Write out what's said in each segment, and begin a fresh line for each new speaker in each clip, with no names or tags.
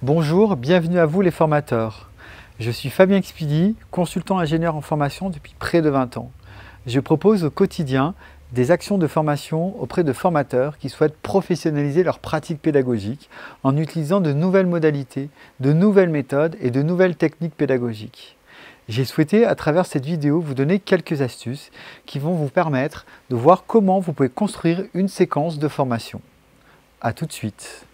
Bonjour, bienvenue à vous les formateurs. Je suis Fabien Expidi, consultant ingénieur en formation depuis près de 20 ans. Je propose au quotidien des actions de formation auprès de formateurs qui souhaitent professionnaliser leur pratique pédagogique en utilisant de nouvelles modalités, de nouvelles méthodes et de nouvelles techniques pédagogiques. J'ai souhaité, à travers cette vidéo, vous donner quelques astuces qui vont vous permettre de voir comment vous pouvez construire une séquence de formation. A tout de suite.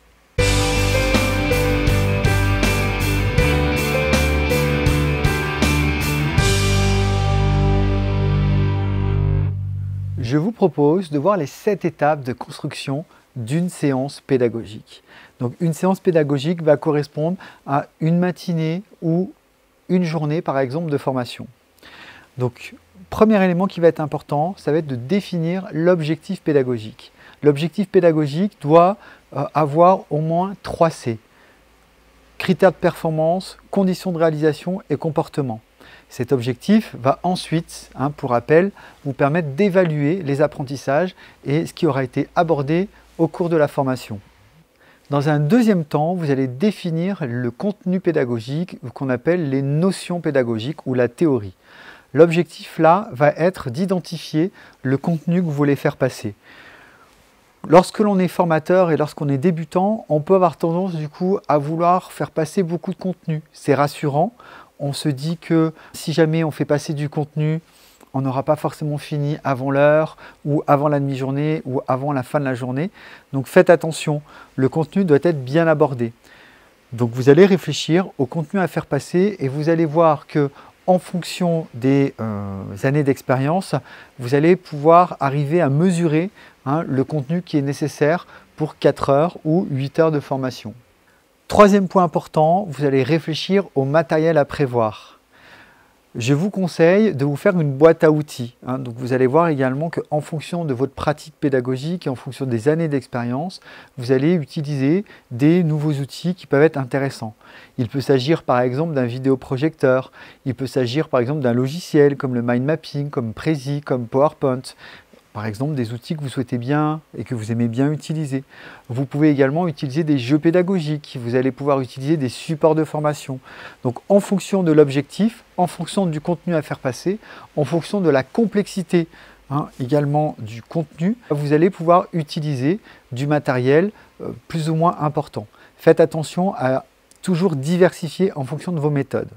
Je vous propose de voir les 7 étapes de construction d'une séance pédagogique. Donc une séance pédagogique va correspondre à une matinée ou une journée par exemple de formation. Donc premier élément qui va être important, ça va être de définir l'objectif pédagogique. L'objectif pédagogique doit avoir au moins 3 C. Critères de performance, conditions de réalisation et comportement. Cet objectif va ensuite, pour rappel, vous permettre d'évaluer les apprentissages et ce qui aura été abordé au cours de la formation. Dans un deuxième temps, vous allez définir le contenu pédagogique qu'on appelle les notions pédagogiques ou la théorie. L'objectif là va être d'identifier le contenu que vous voulez faire passer. Lorsque l'on est formateur et lorsqu'on est débutant, on peut avoir tendance du coup à vouloir faire passer beaucoup de contenu. C'est rassurant. On se dit que si jamais on fait passer du contenu, on n'aura pas forcément fini avant l'heure ou avant la demi-journée ou avant la fin de la journée. Donc faites attention, le contenu doit être bien abordé. Donc vous allez réfléchir au contenu à faire passer et vous allez voir que en fonction des années d'expérience, vous allez pouvoir arriver à mesurer le contenu qui est nécessaire pour 4 heures ou 8 heures de formation. Troisième point important, vous allez réfléchir au matériel à prévoir. Je vous conseille de vous faire une boîte à outils. Donc vous allez voir également qu'en fonction de votre pratique pédagogique et en fonction des années d'expérience, vous allez utiliser des nouveaux outils qui peuvent être intéressants. Il peut s'agir par exemple d'un vidéoprojecteur, il peut s'agir par exemple d'un logiciel comme le mind mapping, comme Prezi, comme PowerPoint. Par exemple, des outils que vous souhaitez bien et que vous aimez bien utiliser. Vous pouvez également utiliser des jeux pédagogiques. Vous allez pouvoir utiliser des supports de formation. Donc, en fonction de l'objectif, en fonction du contenu à faire passer, en fonction de la complexité également du contenu, vous allez pouvoir utiliser du matériel plus ou moins important. Faites attention à toujours diversifier en fonction de vos méthodes.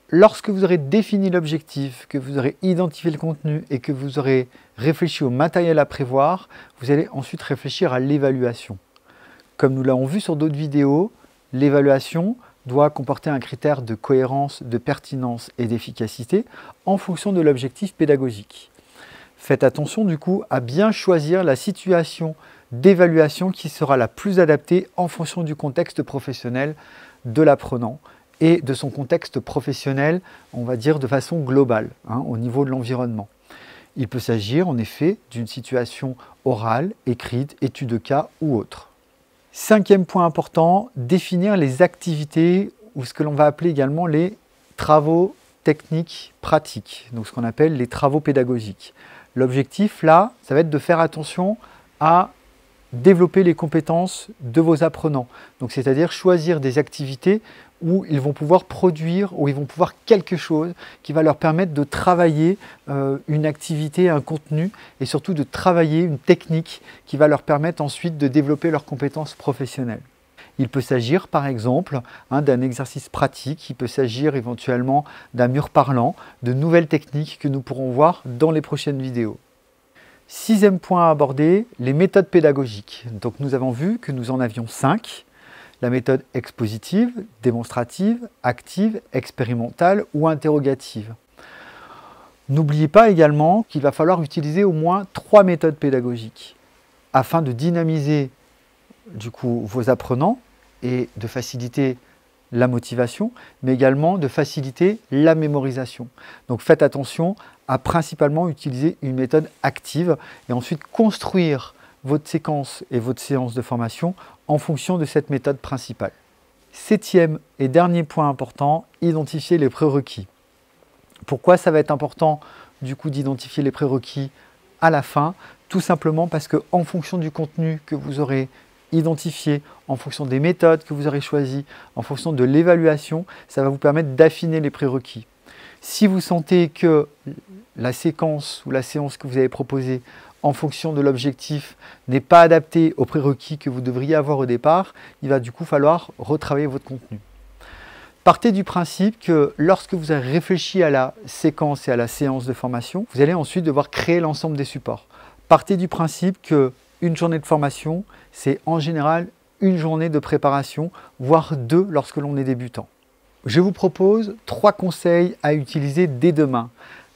Lorsque vous aurez défini l'objectif, que vous aurez identifié le contenu et que vous aurez réfléchi au matériel à prévoir, vous allez ensuite réfléchir à l'évaluation. Comme nous l'avons vu sur d'autres vidéos, l'évaluation doit comporter un critère de cohérence, de pertinence et d'efficacité en fonction de l'objectif pédagogique. Faites attention du coup à bien choisir la situation d'évaluation qui sera la plus adaptée en fonction du contexte professionnel de l'apprenant et de son contexte professionnel, on va dire de façon globale, au niveau de l'environnement. Il peut s'agir en effet d'une situation orale, écrite, étude de cas ou autre. Cinquième point important, définir les activités ou ce que l'on va appeler également les travaux techniques pratiques, donc ce qu'on appelle les travaux pédagogiques. L'objectif là, ça va être de faire attention à développer les compétences de vos apprenants. Donc c'est-à-dire choisir des activités où ils vont pouvoir produire, où ils vont pouvoir quelque chose qui va leur permettre de travailler une activité, un contenu et surtout de travailler une technique qui va leur permettre ensuite de développer leurs compétences professionnelles. Il peut s'agir par exemple d'un exercice pratique, il peut s'agir éventuellement d'un mur parlant, de nouvelles techniques que nous pourrons voir dans les prochaines vidéos. Sixième point à aborder, les méthodes pédagogiques. Donc nous avons vu que nous en avions 5. La méthode expositive, démonstrative, active, expérimentale ou interrogative. N'oubliez pas également qu'il va falloir utiliser au moins 3 méthodes pédagogiques afin de dynamiser du coup vos apprenants et de faciliter la motivation, mais également de faciliter la mémorisation. Donc faites attention à principalement utiliser une méthode active et ensuite construire votre séquence et votre séance de formation en fonction de cette méthode principale. Septième et dernier point important, identifier les prérequis. Pourquoi ça va être important du coup d'identifier les prérequis à la fin? Tout simplement parce qu'en fonction du contenu que vous aurez identifiées, en fonction des méthodes que vous aurez choisies, en fonction de l'évaluation, ça va vous permettre d'affiner les prérequis. Si vous sentez que la séquence ou la séance que vous avez proposée en fonction de l'objectif n'est pas adaptée aux prérequis que vous devriez avoir au départ, il va du coup falloir retravailler votre contenu. Partez du principe que lorsque vous avez réfléchi à la séquence et à la séance de formation, vous allez ensuite devoir créer l'ensemble des supports. Partez du principe qu'une journée de formation, c'est en général une journée de préparation, voire 2 lorsque l'on est débutant. Je vous propose 3 conseils à utiliser dès demain.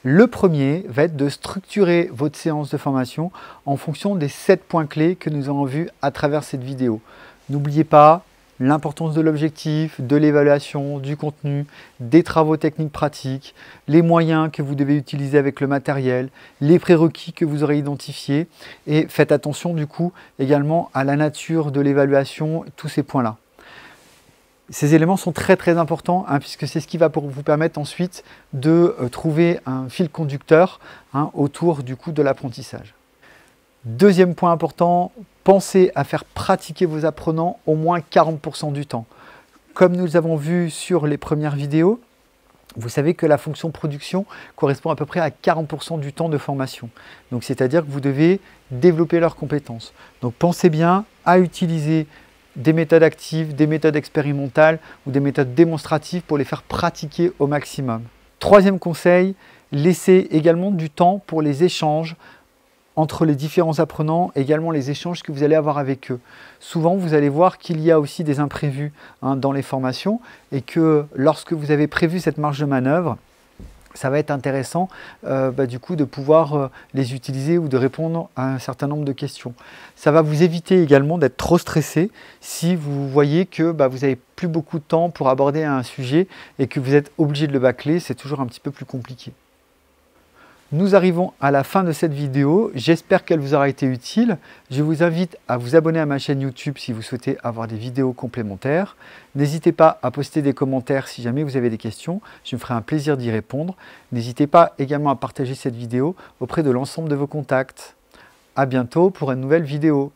Le premier va être de structurer votre séance de formation en fonction des 7 points clés que nous avons vus à travers cette vidéo. N'oubliez pas l'importance de l'objectif, de l'évaluation, du contenu, des travaux techniques pratiques, les moyens que vous devez utiliser avec le matériel, les prérequis que vous aurez identifiés et faites attention du coup également à la nature de l'évaluation, tous ces points-là. Ces éléments sont très importants puisque c'est ce qui va vous permettre ensuite de trouver un fil conducteur autour du coup de l'apprentissage. Deuxième point important, pensez à faire pratiquer vos apprenants au moins 40% du temps. Comme nous avons vu sur les premières vidéos, vous savez que la fonction production correspond à peu près à 40% du temps de formation. Donc c'est-à-dire que vous devez développer leurs compétences. Donc pensez bien à utiliser des méthodes actives, des méthodes expérimentales ou des méthodes démonstratives pour les faire pratiquer au maximum. Troisième conseil, laissez également du temps pour les échanges entre les différents apprenants, également les échanges que vous allez avoir avec eux. Souvent, vous allez voir qu'il y a aussi des imprévus dans les formations et que lorsque vous avez prévu cette marge de manœuvre, ça va être intéressant du coup de pouvoir les utiliser ou de répondre à un certain nombre de questions. Ça va vous éviter également d'être trop stressé si vous voyez que vous n'avez plus beaucoup de temps pour aborder un sujet et que vous êtes obligé de le bâcler, c'est toujours un petit peu plus compliqué. Nous arrivons à la fin de cette vidéo, j'espère qu'elle vous aura été utile. Je vous invite à vous abonner à ma chaîne YouTube si vous souhaitez avoir des vidéos complémentaires. N'hésitez pas à poster des commentaires si jamais vous avez des questions, je me ferai un plaisir d'y répondre. N'hésitez pas également à partager cette vidéo auprès de l'ensemble de vos contacts. À bientôt pour une nouvelle vidéo.